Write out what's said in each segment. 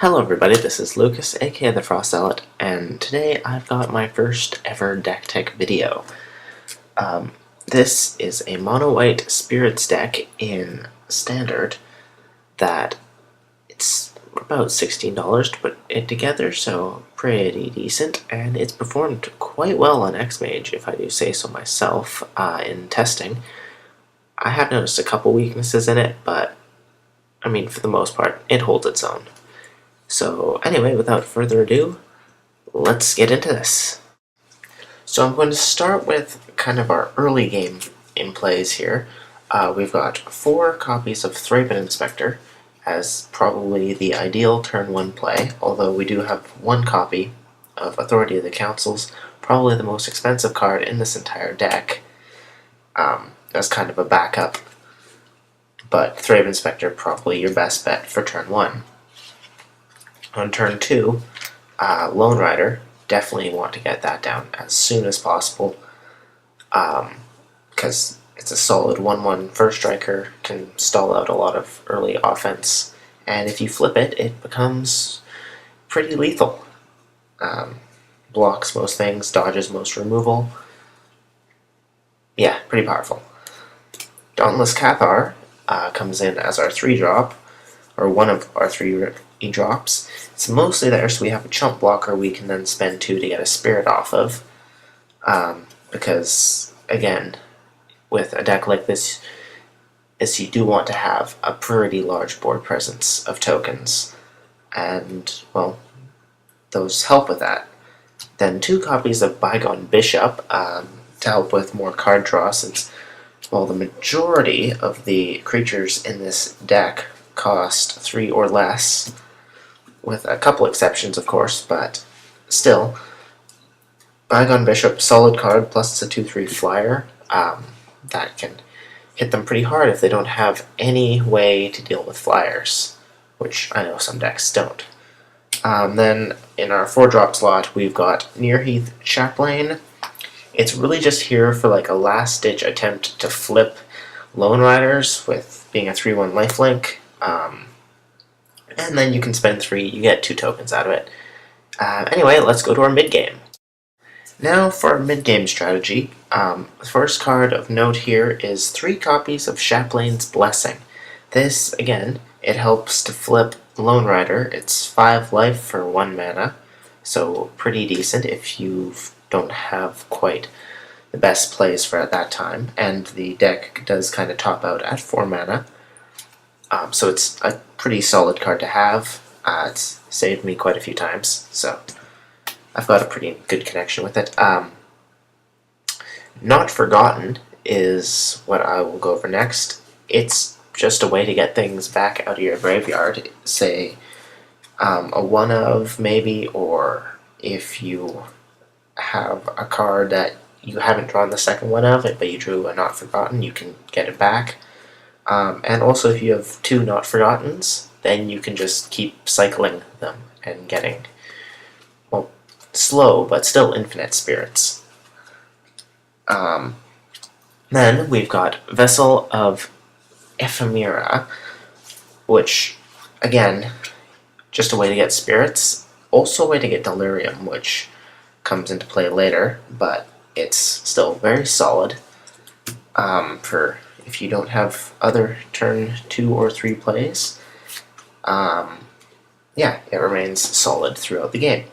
Hello everybody, this is Lucas, aka the Frost Zealot, and today I've got my first ever deck tech video. This is a mono-white spirits deck in Standard that it's about $16 to put it together, so pretty decent, and it's performed quite well on X-Mage, if I do say so myself, in testing. I have noticed a couple weaknesses in it, but I mean, for the most part, it holds its own. So anyway, without further ado, let's get into this. So I'm going to start with kind of our early game in plays here. We've got 4 copies of Thraben Inspector as probably the ideal turn 1 play, although we do have 1 copy of Authority of the Consuls, probably the most expensive card in this entire deck, as kind of a backup. But Thraben Inspector probably your best bet for turn 1. On turn 2, Lone Rider, definitely want to get that down as soon as possible, because it's a solid 1/1 first striker, can stall out a lot of early offense, and if you flip it, it becomes pretty lethal. Blocks most things, dodges most removal. Yeah, pretty powerful. Dauntless Cathar comes in as our 3-drop, or one of our 3 drops. It's mostly there so we have a chump blocker we can then spend 2 to get a spirit off of, because again, with a deck like this, you do want to have a pretty large board presence of tokens, and well, those help with that. Then 2 copies of Bygone Bishop to help with more card draw, since well, the majority of the creatures in this deck cost 3 or less, with a couple exceptions of course, but still. Bygone Bishop, solid card, plus it's a 2/3 flyer, that can hit them pretty hard if they don't have any way to deal with flyers, which I know some decks don't. Then in our 4-drop slot we've got Nearheath Chaplain. It's really just here for like a last-ditch attempt to flip Lone Riders with being a 3/1 lifelink. And then you can spend 3, you get 2 tokens out of it. Anyway, let's go to our mid-game. Now for our mid-game strategy, the first card of note here is 3 copies of Chaplains Blessing. This, again, it helps to flip Lone Rider. It's 5 life for 1 mana, so pretty decent if you don't have quite the best plays for at that time, and the deck does kind of top out at 4 mana. So it's a pretty solid card to have. It's saved me quite a few times, so I've got a pretty good connection with it. Not Forgotten is what I will go over next. It's just a way to get things back out of your graveyard, say a 1-of maybe, or if you have a card that you haven't drawn the second one of it, but you drew a Not Forgotten, you can get it back. And also if you have 2 Not Forgottens, then you can just keep cycling them and getting, well, slow but still infinite spirits. Then we've got Vessel of Ephemera, which, again, just a way to get spirits, also a way to get delirium, which comes into play later, but it's still very solid for if you don't have other turn 2 or 3 plays. Yeah, it remains solid throughout the game.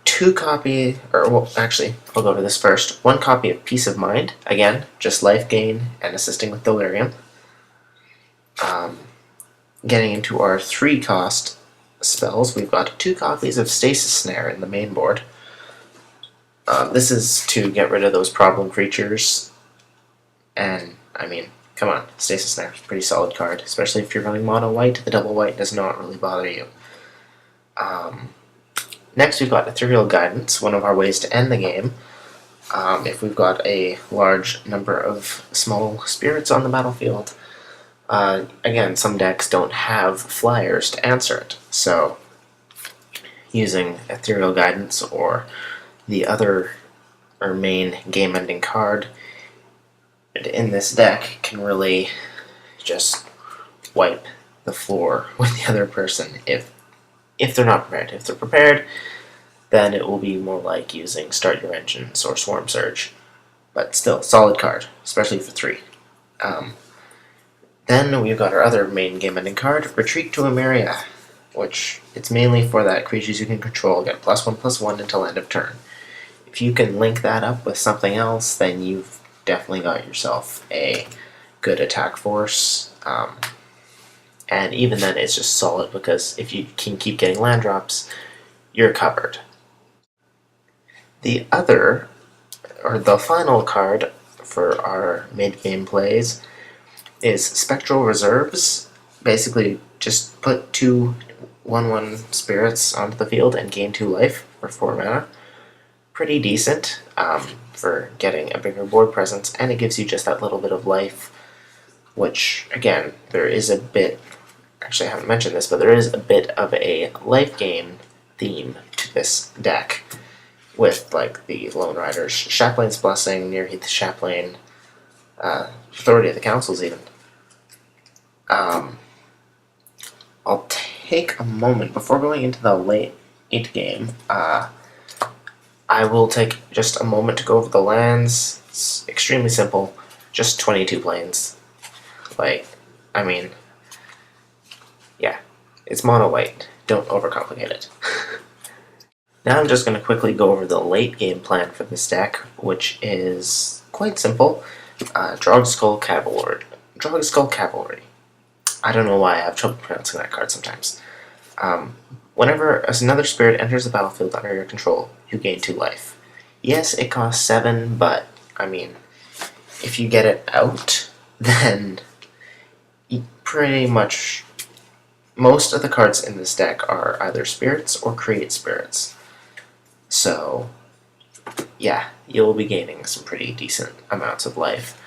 2 copy, or well, actually, I'll go over this first. 1 copy of Peace of Mind, again, just life gain and assisting with delirium. Getting into our 3-cost spells, we've got 2 copies of Stasis Snare in the main board. This is to get rid of those problem creatures, and I mean, come on, Stasis Snare is a pretty solid card, especially if you're running mono white. The double white does not really bother you. Next we've got Ethereal Guidance, one of our ways to end the game. If we've got a large number of small spirits on the battlefield. Again, some decks don't have flyers to answer it, so using Ethereal Guidance or the other or main game-ending card in this deck can really just wipe the floor with the other person if they're not prepared. If they're prepared, then it will be more like using Start Your Engines or Swarm Surge. But still, solid card, especially for 3. Then we've got our other main game-ending card, Retreat to Emeria, which it's mainly for that creatures you can control get +1/+1 until end of turn. If you can link that up with something else, then you've definitely got yourself a good attack force. And even then, it's just solid because if you can keep getting land drops, you're covered. The other, or the final card for our mid-game plays is Spectral Reserves. Basically, just put 2 1/1 spirits onto the field and gain 2 life for 4 mana. Pretty decent for getting a bigger board presence, and it gives you just that little bit of life, which, again, there is a bit, actually I haven't mentioned this, but there is a bit of a life gain theme to this deck, with like the Lone Riders, Chaplains Blessing, Nearheath Chaplain, Authority of the Consuls even. I'll take a moment before going into the late game. I will take just a moment to go over the lands. It's extremely simple, just 22 planes. Like, I mean, yeah, it's mono white. Don't overcomplicate it. Now I'm just going to quickly go over the late game plan for this deck, which is quite simple. Drogskol Cavalry. Drogskol Cavalry. I don't know why I have trouble pronouncing that card sometimes. Whenever another spirit enters the battlefield under your control, you gain 2 life. Yes, it costs 7, but, I mean, if you get it out, then pretty much most of the cards in this deck are either spirits or create spirits. So, yeah, you'll be gaining some pretty decent amounts of life.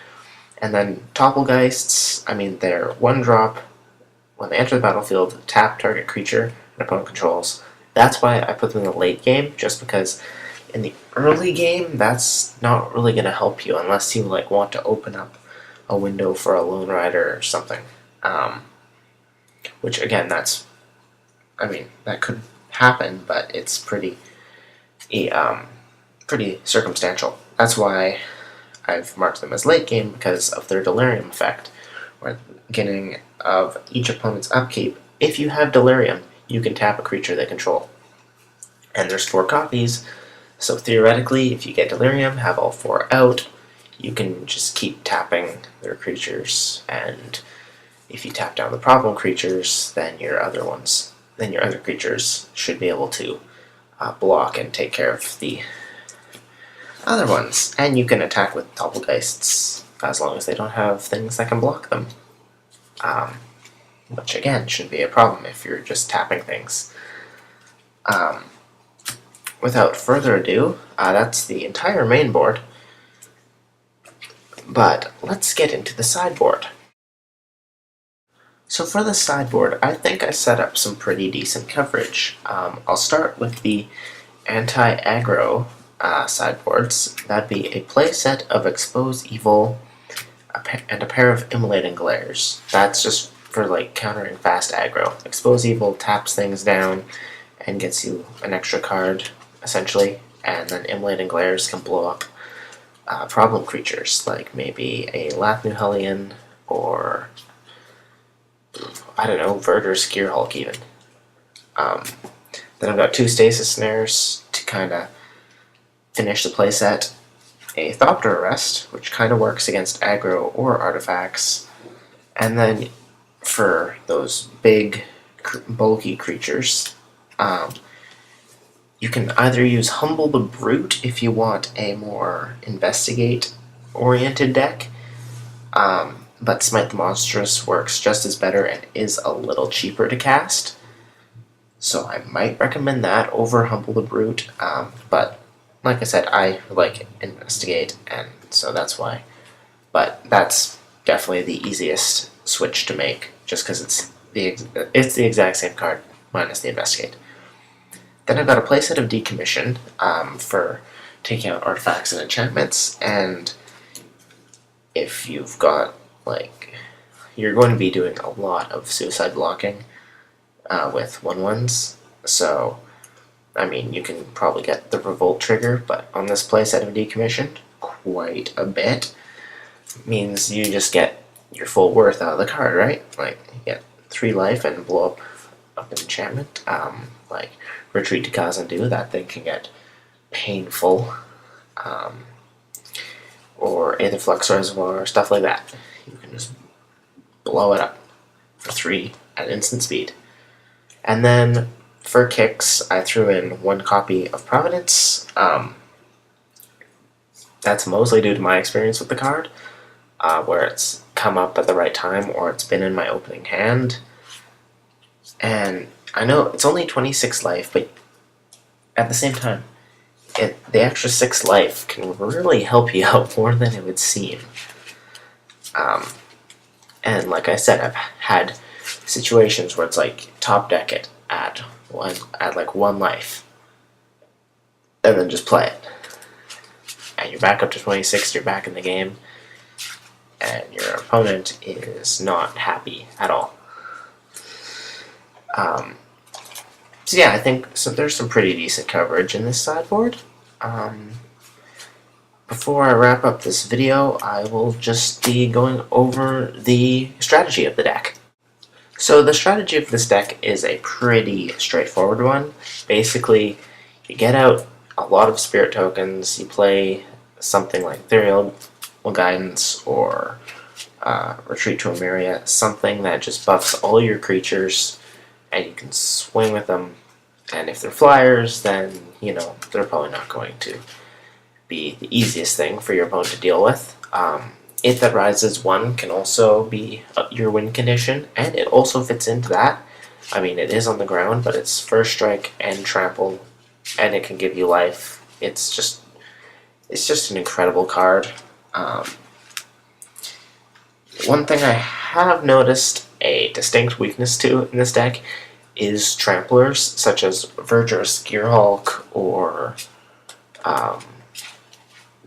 And then Topplegeists, I mean, they're 1-drop. When they enter the battlefield, tap target creature an opponent controls. That's why I put them in the late game, just because in the early game, that's not really going to help you unless you like want to open up a window for a Lone Rider or something. Which, again, that's, I mean, that could happen, but it's pretty circumstantial. That's why I've marked them as late game, because of their Delirium effect, where at the beginning of each opponent's upkeep, if you have Delirium, you can tap a creature they control. And there's 4 copies, so theoretically, if you get Delirium, have all 4 out, you can just keep tapping their creatures, and if you tap down the problem creatures, then your other creatures should be able to block and take care of the other ones. And you can attack with Topplegeists as long as they don't have things that can block them. Which again shouldn't be a problem if you're just tapping things. Without further ado, that's the entire main board. But let's get into the sideboard. So for the sideboard, I think I set up some pretty decent coverage. I'll start with the anti-aggro sideboards. That'd be a playset of Expose Evil and a pair of Immolating Glares. That's just for like countering fast aggro. Expose Evil taps things down and gets you an extra card, essentially, and then Immolating Glares can blow up problem creatures, like maybe a Lathnu Hellion or, I don't know, Verdur's Gearhulk even. Then I've got 2 Stasis Snares to kind of finish the playset. A Thopter Arrest, which kind of works against aggro or artifacts. And then for those big, bulky creatures, you can either use Humble the Brute if you want a more investigate-oriented deck, but Smite the Monstrous works just as better and is a little cheaper to cast. So I might recommend that over Humble the Brute, but like I said, I like Investigate, and so that's why. But that's definitely the easiest switch to make, just because it's the exact same card, minus the Investigate. Then I've got a playset of Decommission for taking out artifacts and enchantments, and if you've got, like, you're going to be doing a lot of suicide blocking with 1/1s. So, I mean, you can probably get the revolt trigger, but on this playset of Decommissioned, quite a bit. Means you just get your full worth out of the card, right? Like, you get 3 life and blow up an enchantment. Like, Retreat to Kazandu, that thing can get painful. Or Aetherflux Reservoir, stuff like that. You can just blow it up for 3 at instant speed. And then for kicks, I threw in 1 copy of Providence. That's mostly due to my experience with the card, where it's come up at the right time or it's been in my opening hand. And I know it's only 26 life, but at the same time, the extra 6 life can really help you out more than it would seem. And like I said, I've had situations where it's like top deck it at like 1 life, and then just play it, and you're back up to 26. You're back in the game, and your opponent is not happy at all. So yeah, I think there's some pretty decent coverage in this sideboard. Before I wrap up this video, I will just be going over the strategy of the deck. So the strategy of this deck is a pretty straightforward one. Basically, you get out a lot of spirit tokens, you play something like Ethereal Guidance or Retreat to Emeria, something that just buffs all your creatures, and you can swing with them. And if they're flyers, then, you know, they're probably not going to be the easiest thing for your opponent to deal with. It that rises 1 can also be your win condition, and it also fits into that. I mean, it is on the ground, but it's first strike and trample, and it can give you life. It's just an incredible card. One thing I have noticed a distinct weakness to in this deck is tramplers, such as Verdurous Gearhulk, or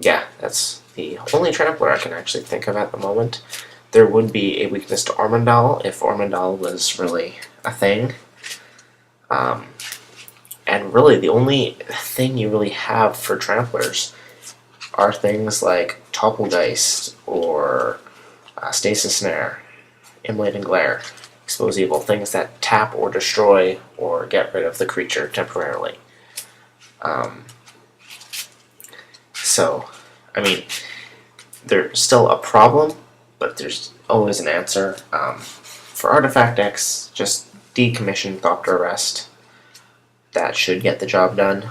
yeah, that's the only trampler I can actually think of at the moment. There would be a weakness to Ormondal if Ormondal was really a thing. And really, the only thing you really have for tramplers are things like Topplegeist or Stasis Snare, Immolating Glare, Expose Evil, things that tap or destroy or get rid of the creature temporarily. So, I mean, they're still a problem, but there's always an answer. For artifact decks, just decommission Thopter Rest. That should get the job done.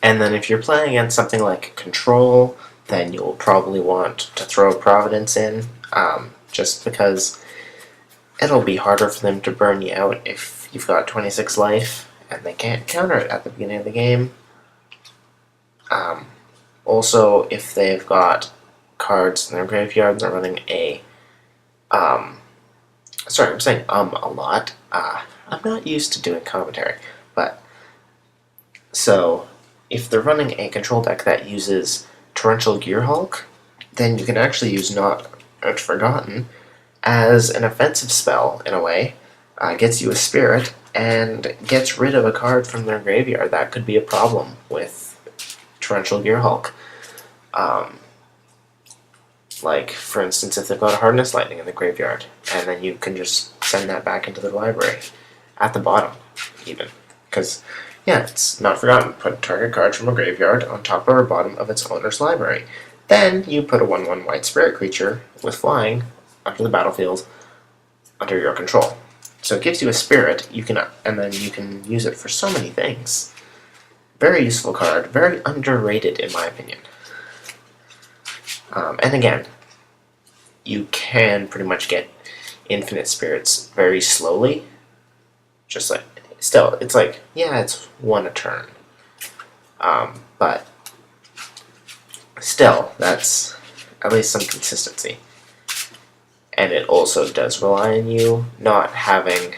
And then if you're playing against something like Control, then you'll probably want to throw Providence in, just because it'll be harder for them to burn you out if you've got 26 life, and they can't counter it at the beginning of the game. Also, if they've got cards in their graveyard, they're running a... sorry, I'm saying a lot. I'm not used to doing commentary, but... So, if they're running a control deck that uses Torrential Gearhulk, then you can actually use Not Forgotten as an offensive spell, in a way. Gets you a spirit, and gets rid of a card from their graveyard. That could be a problem with Torrential Gearhulk. Like, for instance, if they've got a Hardness Lightning in the graveyard, and then you can just send that back into the library, at the bottom, even. Because, yeah, it's Not Forgotten. Put target card from a graveyard on top or bottom of its owner's library. Then you put a 1/1 white spirit creature with flying onto the battlefield under your control. So it gives you a spirit, and then you can use it for so many things. Very useful card, very underrated in my opinion. And again, you can pretty much get infinite spirits very slowly. Just like, still, it's like, yeah, it's 1 a turn. But still, that's at least some consistency. And it also does rely on you not having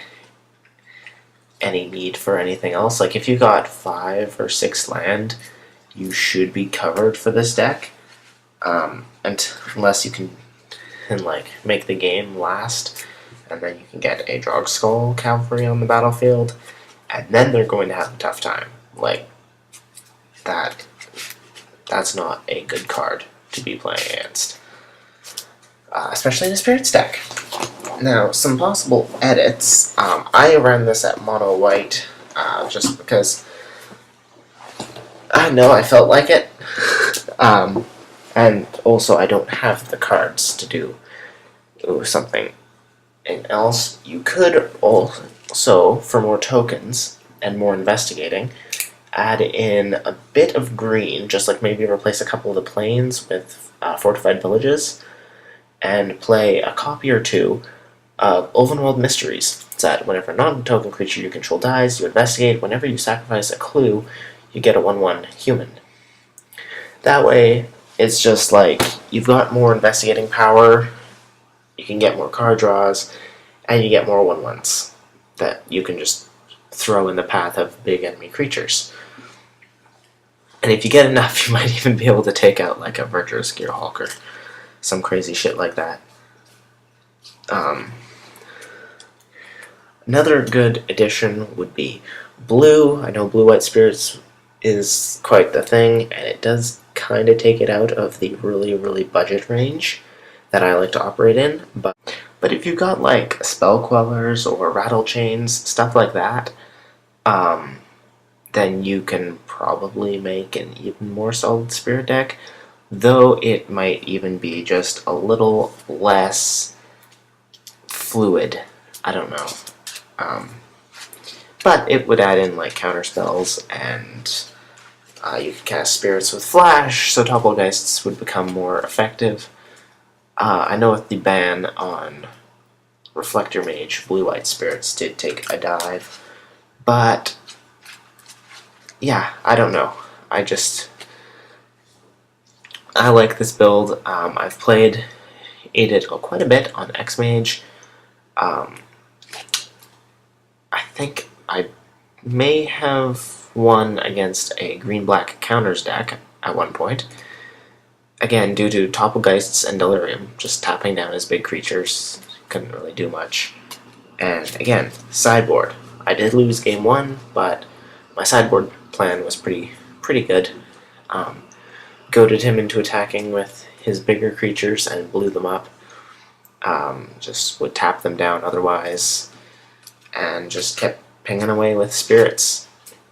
any need for anything else. Like, if you got 5 or 6 land, you should be covered for this deck. And unless you can and like make the game last, and then you can get a Drogskol Cavalry on the battlefield, and then they're going to have a tough time. Like, that's not a good card to be playing against. Especially in a Spirits deck. Now, some possible edits. I ran this at mono white, just because I know I felt like it. And also I don't have the cards to do something else. You could also, for more tokens and more investigating, add in a bit of green, just like maybe replace a couple of the plains with fortified villages, and play a copy or two of Ulvenwald Mysteries. It's that whenever a non-token creature you control dies, you investigate. Whenever you sacrifice a clue, you get a 1/1 human. That way, it's just like you've got more investigating power, you can get more card draws, and you get more 1/1s that you can just throw in the path of big enemy creatures. And if you get enough, you might even be able to take out like a Virtuous Gearhulker. Some crazy shit like that. Another good addition would be blue. I know blue-white spirits is quite the thing, and it does kind of take it out of the really, really budget range that I like to operate in. But if you've got like spell quellers or rattle chains, stuff like that, then you can probably make an even more solid spirit deck, though it might even be just a little less fluid. I don't know. But it would add in like counter spells, and you could cast spirits with flash, so Topplegeists would become more effective. I know with the ban on Reflector Mage, blue-white spirits did take a dive, but yeah, I don't know. I like this build. I've played it quite a bit on X-Mage. I think I may have won against a green-black counters deck at one point. Again, due to Topplegeists and Delirium, just tapping down his big creatures, couldn't really do much. And again, sideboard. I did lose game 1, but my sideboard plan was pretty good. Goaded him into attacking with his bigger creatures and blew them up. Just would tap them down otherwise, and just kept pinging away with spirits.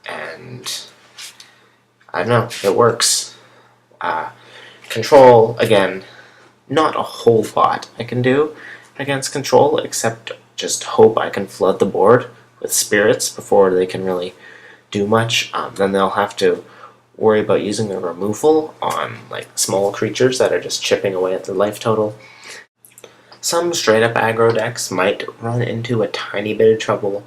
And I don't know, it works. Control, again, not a whole lot I can do against control, except just hope I can flood the board with spirits before they can really do much. Then they'll have to worry about using a removal on like small creatures that are just chipping away at their life total. Some straight up aggro decks might run into a tiny bit of trouble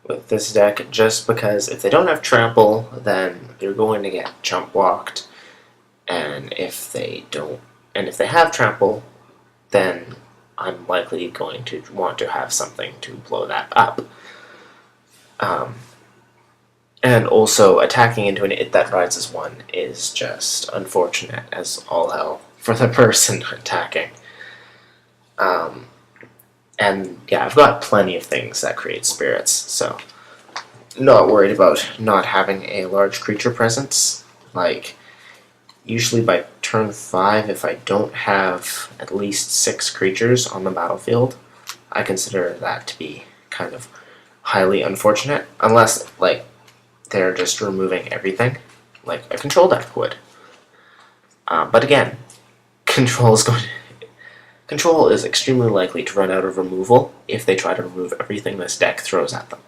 with this deck, just because if they don't have trample, then they're going to get jump blocked, and if they have trample, then I'm likely going to want to have something to blow that up. And also, attacking into an It That Rides as 1 is just unfortunate as all hell for the person attacking. And yeah, I've got plenty of things that create spirits, so not worried about not having a large creature presence. Like, usually by turn 5, if I don't have at least 6 creatures on the battlefield, I consider that to be kind of highly unfortunate, unless, like, they're just removing everything, like a control deck would. But again, Control is extremely likely to run out of removal if they try to remove everything this deck throws at them.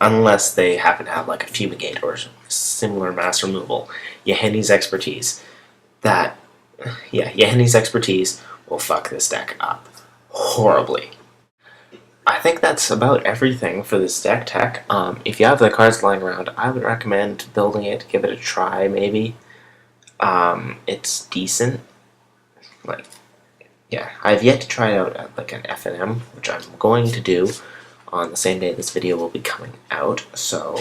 Unless they happen to have like a Fumigate or similar mass removal. Yahenni's Expertise. Yahenni's Expertise will fuck this deck up horribly. I think that's about everything for this deck tech. If you have the cards lying around, I would recommend building it, give it a try maybe. It's decent. Like, yeah, I've yet to try it out at like an FNM, which I'm going to do on the same day this video will be coming out, so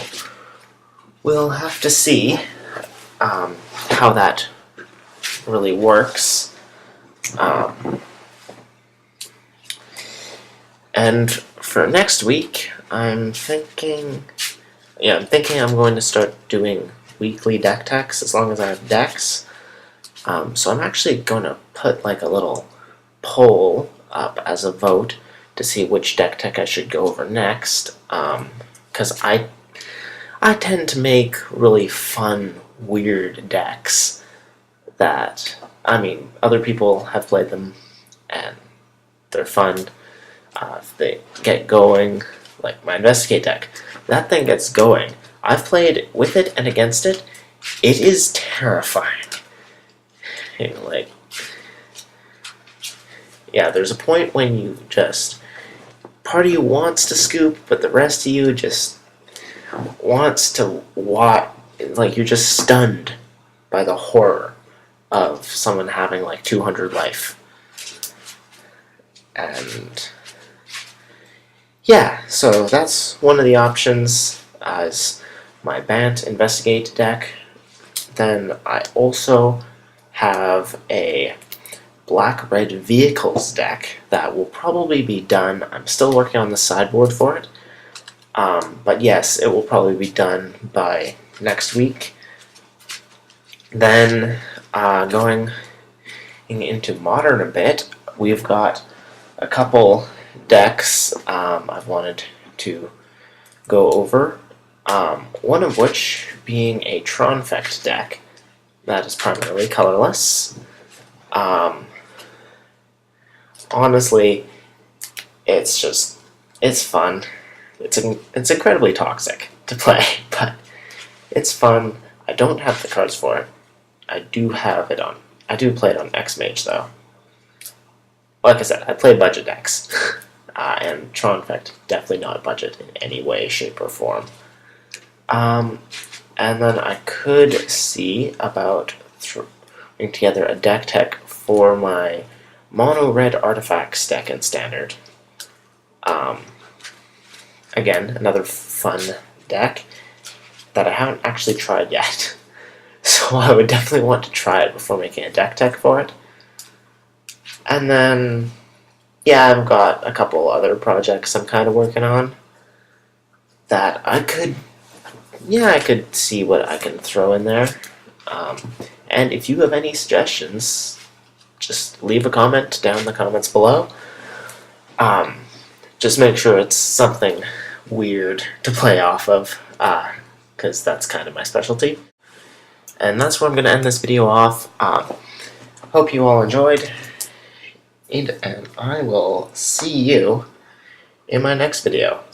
we'll have to see how that really works. And for next week, I'm thinking I'm going to start doing weekly deck techs as long as I have decks. So I'm actually going to put like a little poll up as a vote to see which deck tech I should go over next. Because I tend to make really fun, weird decks that, I mean, other people have played them and they're fun. If they get going, like my Investigate deck, that thing gets going. I've played with it and against it. It is terrifying. Like, yeah, there's a point when you just, part of you wants to scoop, but the rest of you just wants to watch. Like, you're just stunned by the horror of someone having like 200 life. And yeah, so that's one of the options as my Bant Investigate deck. Then I also have a Black-Red Vehicles deck that will probably be done. I'm still working on the sideboard for it. But yes, it will probably be done by next week. Then going into Modern a bit, we've got a couple decks I've wanted to go over. One of which being a Tronfect deck that is primarily colorless. Honestly, it's fun. It's incredibly toxic to play, but it's fun. I don't have the cards for it. I do play it on X-Mage though. Like I said, I play budget decks, and Tronfect definitely not budget in any way, shape, or form. And then I could see about putting together a deck tech for my mono red artifacts deck in Standard. Again, another fun deck that I haven't actually tried yet. So I would definitely want to try it before making a deck tech for it. And then, yeah, I've got a couple other projects I'm kind of working on that I could see what I can throw in there. And if you have any suggestions, just leave a comment down in the comments below. Just make sure it's something weird to play off of, because that's kind of my specialty. And that's where I'm going to end this video off. Hope you all enjoyed, and I will see you in my next video.